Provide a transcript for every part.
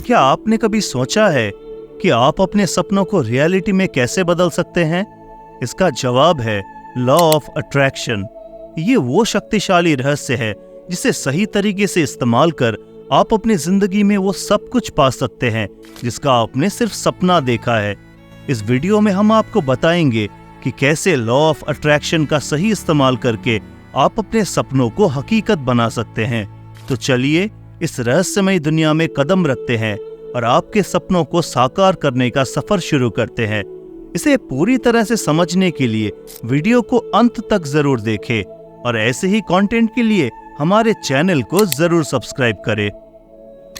क्या आपने कभी सोचा है कि आप अपने सपनों को रियलिटी में कैसे बदल सकते हैं? इसका जवाब है लॉ ऑफ अट्रैक्शन। ये वो शक्तिशाली रहस्य है जिसे सही तरीके से इस्तेमाल कर आप अपनी जिंदगी में वो सब कुछ पा सकते हैं जिसका आपने सिर्फ सपना देखा है। इस वीडियो में हम आपको बताएंगे कि कैसे लॉ ऑफ अट्रैक्शन का सही इस्तेमाल करके आप अपने सपनों को हकीकत बना सकते हैं। तो चलिए इस रहस्यमय दुनिया में कदम रखते हैं और आपके सपनों को साकार करने का सफर शुरू करते हैं। इसे पूरी तरह से समझने के लिए वीडियो को अंत तक जरूर देखें और ऐसे ही कंटेंट के लिए हमारे चैनल को जरूर सब्सक्राइब करें।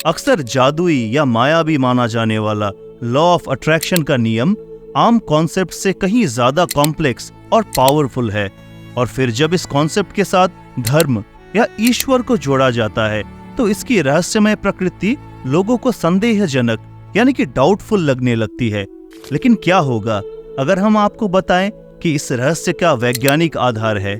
अक्सर जादुई या मायावी माना जाने वाला लॉ ऑफ अट्रैक्शन का नियम आम कॉन्सेप्ट से कहीं ज्यादा कॉम्प्लेक्स और पावरफुल है, और फिर जब इस कॉन्सेप्ट के साथ धर्म या ईश्वर को जोड़ा जाता है तो इसकी रहस्यमय प्रकृति लोगों को संदेहजनक यानी कि डाउटफुल लगने लगती है। लेकिन क्या होगा अगर हम आपको बताएं कि इस रहस्य का वैज्ञानिक आधार है?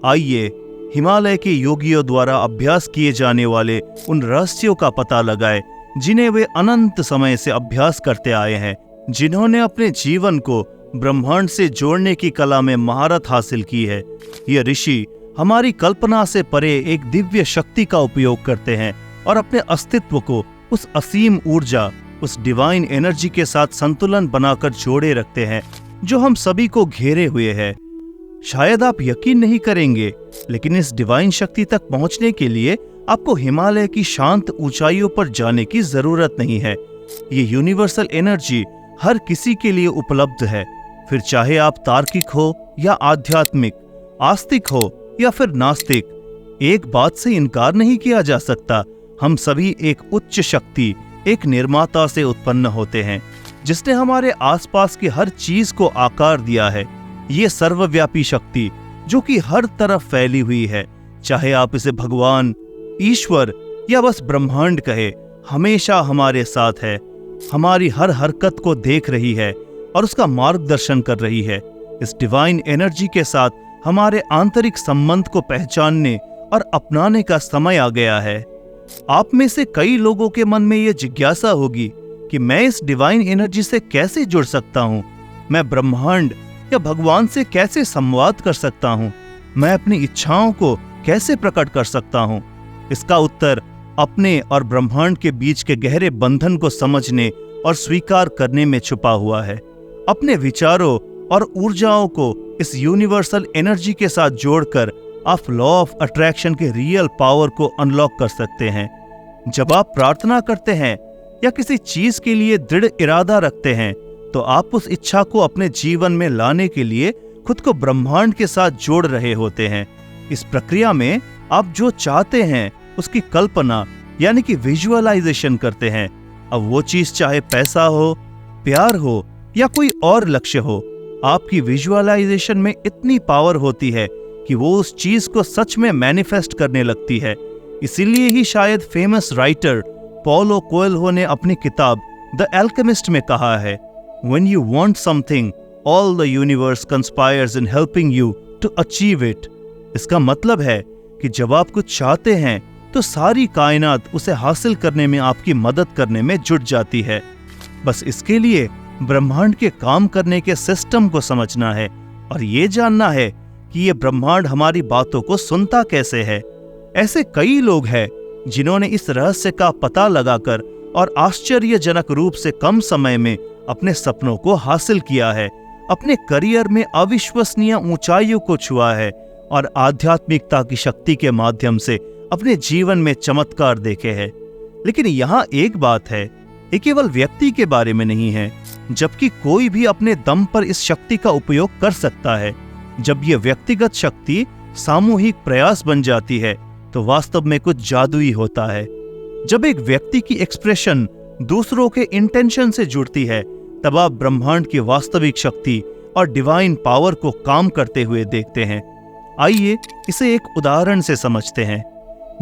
आइए हिमालय के योगियों द्वारा अभ्यास किए जाने वाले उन रहस्यों का पता लगाएं जिन्हें वे अनंत समय से अभ्यास करते आए हैं, जिन्होंने अपने जीवन को ब्रह्मांड से जोड़ने की कला में महारत हासिल की है। ये ऋषि हमारी कल्पना से परे एक दिव्य शक्ति का उपयोग करते हैं और अपने अस्तित्व को उस असीम ऊर्जा, उस डिवाइन एनर्जी के साथ संतुलन बनाकर जोड़े रखते हैं जो हम सभी को घेरे हुए है। शायद आप यकीन नहीं करेंगे, लेकिन इस डिवाइन शक्ति तक पहुंचने के लिए आपको हिमालय की शांत ऊंचाइयों पर जाने की जरूरत नहीं है। ये यूनिवर्सल एनर्जी हर किसी के लिए उपलब्ध है, फिर चाहे आप तार्किक हो या आध्यात्मिक, आस्तिक हो या फिर नास्तिक। एक बात से इनकार नहीं किया जा सकता, हम सभी एक उच्च शक्ति, एक निर्माता से उत्पन्न होते हैं जिसने हमारे आसपास की हर चीज को आकार दिया है। ये सर्वव्यापी शक्ति जो कि हर तरफ फैली हुई है, चाहे आप इसे भगवान, ईश्वर या बस ब्रह्मांड कहे, हमेशा हमारे साथ है, हमारी हर हरकत को देख रही है और उसका मार्गदर्शन कर रही है। इस डिवाइन एनर्जी के साथ हमारे आंतरिक संबंध को पहचानने और अपनाने का समय आ गया है। आप में से कई लोगों के मन में यह जिज्ञासा होगी कि मैं इस डिवाइन एनर्जी से कैसे जुड़ सकता हूँ, मैं ब्रह्मांड या भगवान से कैसे संवाद कर सकता हूँ, मैं अपनी इच्छाओं को कैसे प्रकट कर सकता हूँ। इसका उत्तर अपने और ब्रह्मांड के बीच के गहरे बंधन को समझने और स्वीकार करने में छुपा हुआ है। अपने विचारों और ऊर्जाओं को इस यूनिवर्सल एनर्जी के साथ जोड़कर आप लॉ ऑफ अट्रैक्शन के रियल पावर को अनलॉक कर सकते हैं। जब आप प्रार्थना करते हैं या किसी चीज के लिए दृढ़ इरादा रखते हैं तो आप उस इच्छा को अपने जीवन में लाने के लिए खुद को ब्रह्मांड के साथ जोड़ रहे होते हैं। इस प्रक्रिया में आप जो चाहते हैं उसकी कल्पना यानी कि विजुअलाइजेशन करते हैं। अब वो चीज चाहे पैसा हो, प्यार हो या कोई और लक्ष्य हो, आपकी विजुअलाइजेशन में इतनी पावर होती है कि वो उस चीज को सच में मैनिफेस्ट करने लगती है। इसीलिए ही शायद फेमस राइटर पॉलो कोएल्हो ने अपनी किताब द एल्केमिस्ट में कहा है, When you want something, all the universe conspires in helping you to achieve it. इसका मतलब है कि जब आप कुछ चाहते हैं तो सारी कायनात उसे हासिल करने में आपकी मदद करने में जुट जाती है। बस इसके लिए ब्रह्मांड के काम करने के सिस्टम को समझना है और ये जानना है कि ये ब्रह्मांड हमारी बातों को सुनता कैसे है। ऐसे कई लोग हैं जिन्होंने इस रहस्य का पता लगाकर और आश्चर्यजनक रूप से कम समय में अपने सपनों को हासिल किया है, अपने करियर में अविश्वसनीय ऊंचाइयों को छुआ है और आध्यात्मिकता की शक्ति के माध्यम से अपने जीवन में चमत्कार देखे हैं। लेकिन यहाँ एक बात है, ये केवल व्यक्ति के बारे में नहीं है, जबकि कोई भी अपने दम पर इस शक्ति का उपयोग कर सकता है। जब ये व्यक्तिगत शक्ति सामूहिक प्रयास बन जाती है तो वास्तव में कुछ जादुई होता है। जब एक व्यक्ति की एक्सप्रेशन दूसरों के इंटेंशन से जुड़ती है तब आप ब्रह्मांड की वास्तविक शक्ति और डिवाइन पावर को काम करते हुए देखते हैं। आइए इसे एक उदाहरण से समझते हैं।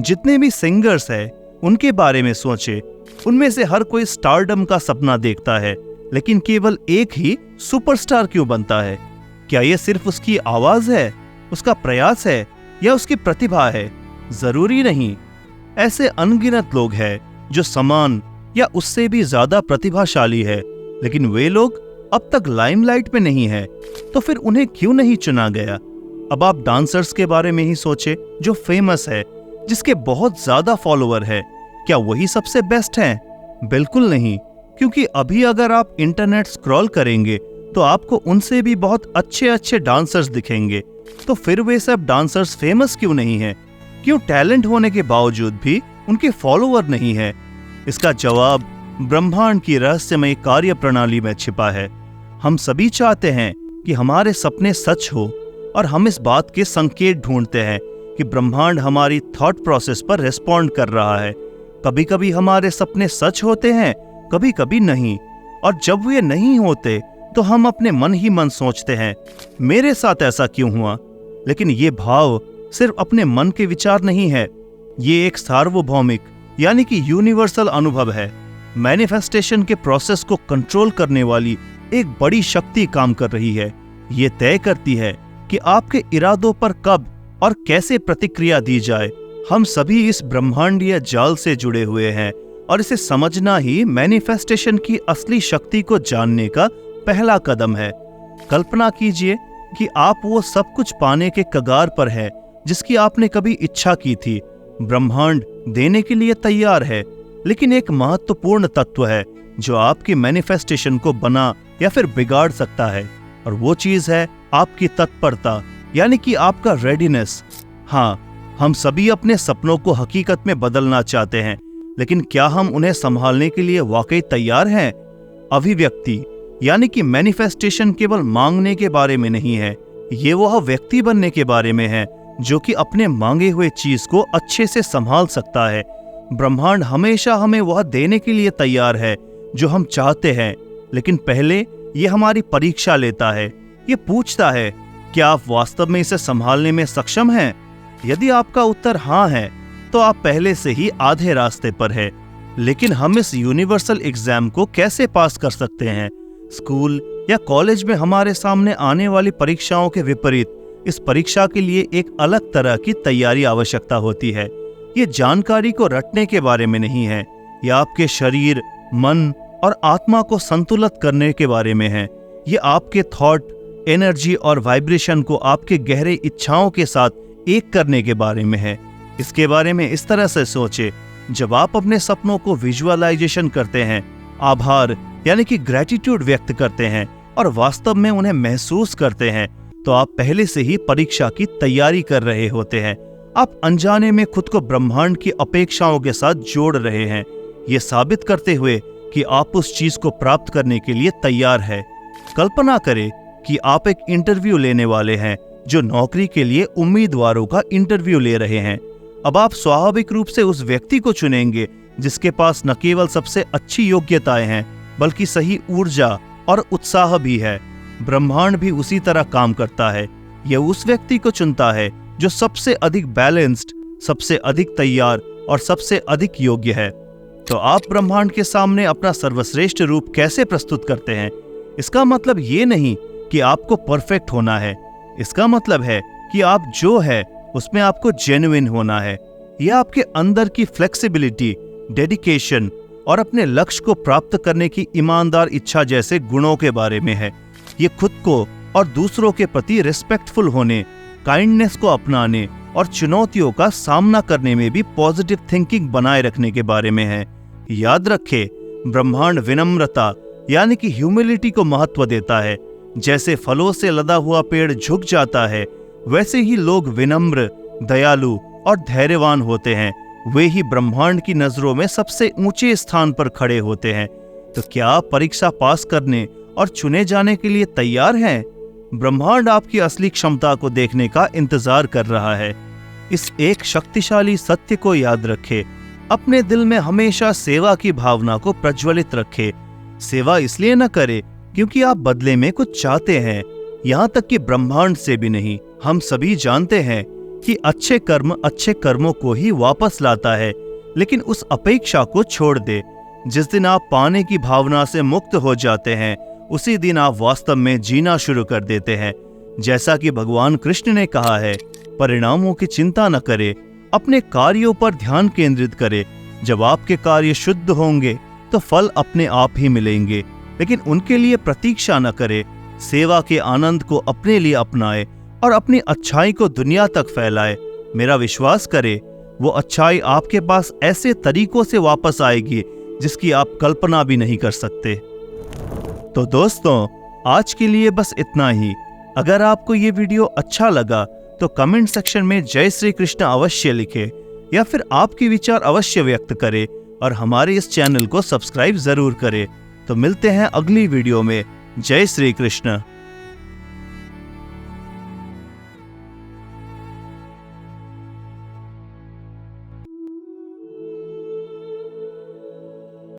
जितने भी सिंगर्स हैं उनके बारे में सोचें। उनमें से हर कोई स्टारडम का सपना देखता है, लेकिन केवल एक ही सुपरस्टार क्यों बनता है? क्या यह सिर्फ उसकी आवाज है, उसका प्रयास है या उसकी प्रतिभा है? जरूरी नहीं। ऐसे अनगिनत लोग हैं जो समान या उससे भी ज्यादा प्रतिभाशाली है, लेकिन वे लोग अब तक लाइमलाइट में नहीं है, तो फिर उन्हें क्यों नहीं चुना गया? अब आप डांसर्स के बारे में ही सोचे जो फेमस है, जिसके बहुत ज्यादा फॉलोअर है। क्या वही सबसे बेस्ट हैं? बिल्कुल नहीं, क्योंकि अभी अगर आप इंटरनेट स्क्रॉल करेंगे तो आपको उनसे भी बहुत अच्छे अच्छे डांसर्स दिखेंगे। तो फिर वे सब डांसर्स फेमस क्यों नहीं है? क्यों टैलेंट होने के बावजूद भी उनके फॉलोअर नहीं है? इसका जवाब ब्रह्मांड की रहस्यमय कार्य प्रणाली में छिपा है। हम सभी चाहते हैं कि हमारे सपने सच हो, और हम इस बात के संकेत ढूंढते हैं कि ब्रह्मांड हमारी थॉट प्रोसेस पर रिस्पॉन्ड कर रहा है। कभी कभी हमारे सपने सच होते हैं, कभी कभी नहीं, और जब वे नहीं होते तो हम अपने मन ही मन सोचते हैं, मेरे साथ ऐसा क्यों हुआ? लेकिन ये भाव सिर्फ अपने मन के विचार नहीं है, ये एक सार्वभौमिक यानी कि यूनिवर्सल अनुभव है। मैनिफेस्टेशन के प्रोसेस को कंट्रोल करने वाली एक बड़ी शक्ति काम कर रही है। ये तय करती है कि आपके इरादों पर कब और कैसे प्रतिक्रिया दी जाए। हम सभी इस ब्रह्मांडीय जाल से जुड़े हुए हैं, और इसे समझना ही मैनिफेस्टेशन की असली शक्ति को जानने का पहला कदम है। कल्पना कीजिए कि आप वो सब कुछ पाने के कगार पर हैं जिसकी आपने कभी इच्छा की थी। ब्रह्मांड देने के लिए तैयार है, लेकिन एक महत्वपूर्ण तत्व है जो आपकी मैनिफेस्टेशन को बना या फिर बिगाड़ सकता है, और वो चीज है आपकी तत्परता, यानी कि आपका रेडीनेस। हाँ, हम सभी अपने सपनों को हकीकत में बदलना चाहते हैं, लेकिन क्या हम उन्हें संभालने के लिए वाकई तैयार हैं? अभिव्यक्ति यानी कि मैनिफेस्टेशन केवल मांगने के बारे में नहीं है, ये वह व्यक्ति बनने के बारे में है जो कि अपने मांगे हुए चीज को अच्छे से संभाल सकता है। ब्रह्मांड हमेशा हमें वह देने के लिए तैयार है जो हम चाहते हैं, लेकिन पहले ये हमारी परीक्षा लेता है। ये पूछता है, क्या आप वास्तव में इसे संभालने में सक्षम हैं? यदि आपका उत्तर हाँ है, तो आप पहले से ही आधे रास्ते पर है। लेकिन हम इस यूनिवर्सल एग्जाम को कैसे पास कर सकते हैं? स्कूल या कॉलेज में हमारे सामने आने वाली परीक्षाओं के विपरीत इस परीक्षा के लिए एक अलग तरह की तैयारी आवश्यकता होती है। ये जानकारी को रटने के बारे में नहीं है, यह आपके शरीर, मन और आत्मा को संतुलित करने के बारे में है। ये आपके थॉट, एनर्जी और वाइब्रेशन को आपके गहरे इच्छाओं के साथ एक करने के बारे में है। इसके बारे में इस तरह से सोचे, जब आप अपने सपनों को विजुअलाइजेशन करते हैं, आभार यानी कि ग्रेटिट्यूड व्यक्त करते हैं और वास्तव में उन्हें महसूस करते हैं, तो आप पहले से ही परीक्षा की तैयारी कर रहे होते हैं। आप अनजाने में खुद को ब्रह्मांड की अपेक्षाओं के साथ जोड़ रहे हैं, ये साबित करते हुए कि आप उस चीज को प्राप्त करने के लिए तैयार है। कल्पना करें कि आप एक इंटरव्यू लेने वाले हैं जो नौकरी के लिए उम्मीदवारों का इंटरव्यू ले रहे हैं। अब आप स्वाभाविक रूप से उस व्यक्ति को चुनेंगे जिसके पास न केवल सबसे अच्छी योग्यताएं हैं, बल्कि सही ऊर्जा और उत्साह भी है। ब्रह्मांड भी उसी तरह काम करता है। यह उस व्यक्ति को चुनता है जो सबसे अधिक बैलेंस्ड, सबसे अधिक तैयार और सबसे अधिक योग्य है। तो आप ब्रह्मांड के सामने अपना सर्वश्रेष्ठ रूप कैसे प्रस्तुत करते हैं? इसका मतलब ये नहीं कि आपको परफेक्ट होना है, इसका मतलब है कि आप जो है उसमें आपको जेन्युइन होना है। यह आपके अंदर की फ्लेक्सिबिलिटी, डेडिकेशन और अपने लक्ष्य को प्राप्त करने की ईमानदार इच्छा जैसे गुणों के बारे में है। ये खुद को और दूसरों के प्रति रिस्पेक्टफुल होने, काइंडनेस को अपनाने और चुनौतियों का सामना करने में भी पॉजिटिव थिंकिंग बनाए रखने के बारे में है। याद रखें, ब्रह्मांड विनम्रता यानी कि ह्यूमिलिटी को महत्व देता है। जैसे फलों से लदा हुआ पेड़ झुक जाता है, वैसे ही लोग विनम्र, दयालु और धैर्यवान होते हैं। वे ही ब्रह्मांड की नजरों में सबसे ऊंचे स्थान पर खड़े होते हैं। तो क्या आप परीक्षा पास करने और चुने जाने के लिए तैयार हैं? ब्रह्मांड आपकी असली क्षमता को देखने का इंतजार कर रहा है। इस एक शक्तिशाली सत्य को याद रखें, अपने दिल में हमेशा सेवा की भावना को प्रज्वलित रखें। सेवा इसलिए न करें क्योंकि आप बदले में कुछ चाहते हैं, यहाँ तक कि ब्रह्मांड से भी नहीं। हम सभी जानते हैं कि अच्छे कर्म अच्छे कर्मों को ही वापस लाता है, लेकिन उस अपेक्षा को छोड़ दे। जिस दिन आप पाने की भावना से मुक्त हो जाते हैं, उसी दिन आप वास्तव में जीना शुरू कर देते हैं। जैसा कि भगवान कृष्ण ने कहा है, परिणामों की चिंता न करें, अपने कार्यों पर ध्यान केंद्रित करें। जब आपके कार्य शुद्ध होंगे, तो फल अपने आप ही मिलेंगे। लेकिन उनके लिए प्रतीक्षा न करे, सेवा के आनंद को अपने लिए अपनाए और अपनी अच्छाई को दुनिया तक फैलाए। मेरा विश्वास करे, वो अच्छाई आपके पास ऐसे तरीकों से वापस आएगी जिसकी आप कल्पना भी नहीं कर सकते। तो दोस्तों, आज के लिए बस इतना ही। अगर आपको ये वीडियो अच्छा लगा तो कमेंट सेक्शन में जय श्री कृष्ण अवश्य लिखें या फिर आपके विचार अवश्य व्यक्त करें और हमारे इस चैनल को सब्सक्राइब जरूर करें। तो मिलते हैं अगली वीडियो में। जय श्री कृष्ण।